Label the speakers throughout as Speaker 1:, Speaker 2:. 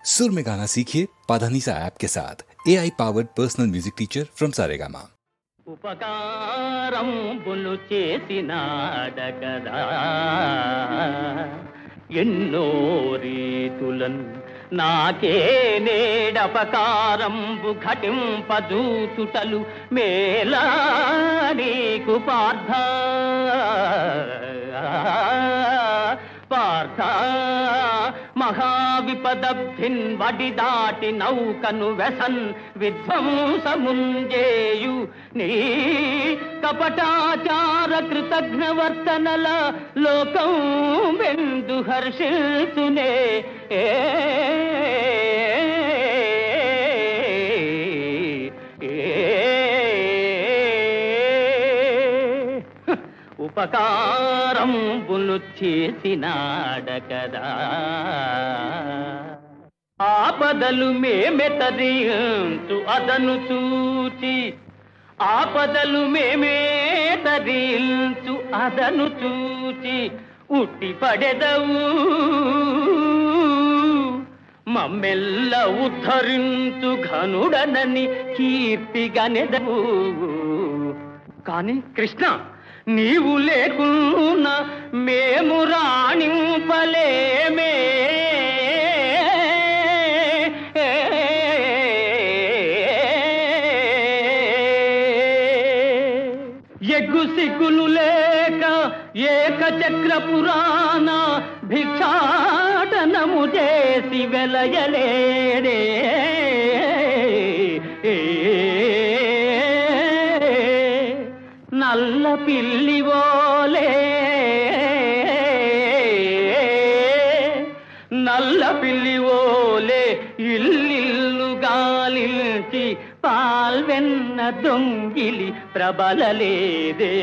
Speaker 1: सुर में गाना सीखिए पाधानीसा ऐप के साथ AI powered personal music teacher from Saregama.
Speaker 2: ఉపకారంబులు చేసినాడగదా ఎన్నో రీతులన్ నాకే నేడపకారంబు ఘటింపదూచుటలు మేలా నీకు పార్థ పార్థ మహావిపదబ్ధిన్ వడి దాటి నౌకను వెసన్ విధ్వంసముంజేయు నీ కపటాచార కృతజ్ఞవర్తనల లోకం వెందు హర్షిల్సునే ఉపకారంబులు చేసినాడకదా ఆపదలు మేమెతరించు అదను చూచి ఆపదలు మేమేతరించు అదను చూచి ఉట్టి పడెదవు మమ్మెల్ల ఉద్ధరించు ఘనుడనని కీర్తిగనెదవు. కాని కృష్ణ, నీవు లేకున్నా మేము రాణింపలేమే. ఎగ్గు సిగ్గులు లేక ఏకచక్ర పురాణ భిక్షాటనము చేసి వెలయలేడే. నల్ల పిల్లివోలే నల్ల పిల్లివోలే ఇల్లిల్లు గాలించి పాల్వెన్న దొంగిలి ప్రబలలేదే.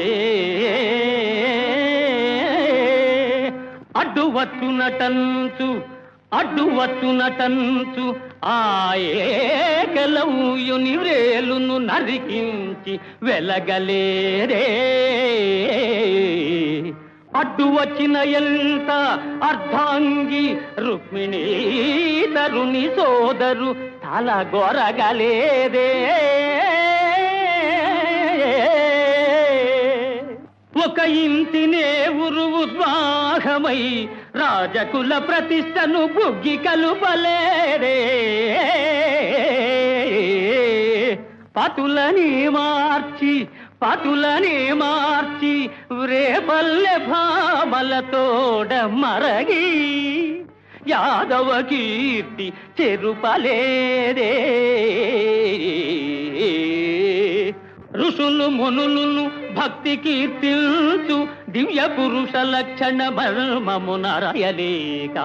Speaker 2: అడ్డువచ్చునటంచు ఆ ఏకలవ్యుని వ్రేలును నరికించి వెలగలేరే. అడ్డు వచ్చిన ఎంత అర్ధాంగి రుక్మిణీ తరుని సోదరు తల గొరగలేదే. ఒక ఇంటినే ఉరుద్వాహమై రాజకుల ప్రతిష్టను బుగ్గి కలుపలేరే. పతులని మార్చి రేపల్లె భామలతోడ మరగి యాదవ కీర్తి చెరుపలేరే. ఋషులు మునులను భక్తి కీర్తిల్చు దివ్య పురుష లక్షణ మర్మమునరయలేక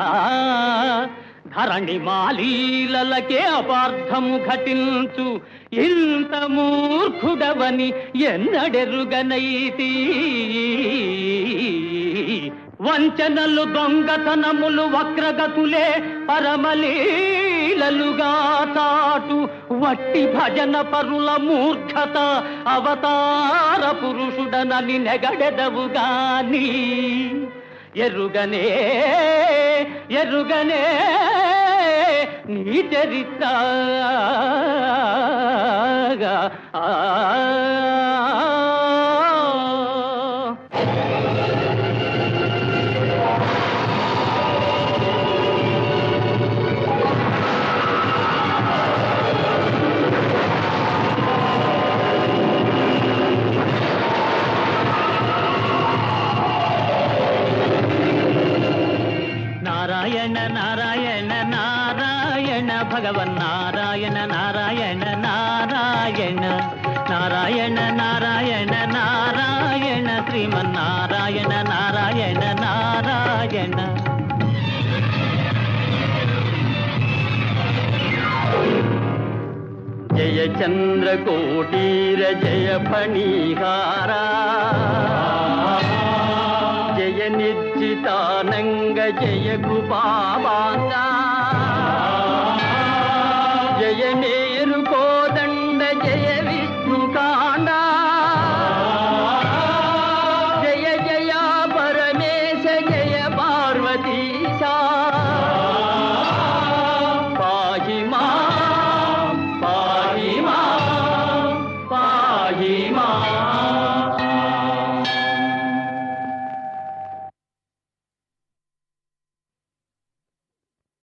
Speaker 2: ధరణి మాలీలకే అపార్థము ఘటించు ఇంత మూర్ఖుడవని ఎన్నడెరుగనైతి. వంచనలు దొంగతనములు వక్రగతులే పరమలీలలుగా తాటు వట్టి భజన పరుల మూర్ఖత అవతార పురుషుడనని నెగడెదవుగాని ఎరుగనే నీ చరిత్ర. నారాయణ నారాయణ నారాయణ భగవన్నారాయణ నారాయణ నారాయణ నారాయణ నారాయణ నారాయణ శ్రీమన్నారాయణ నారాయణ నారాయణ. జయ చంద్రకోటీర జయ ఫణీహారా జయ నిర్జితానంగ జయ కృపావాంగా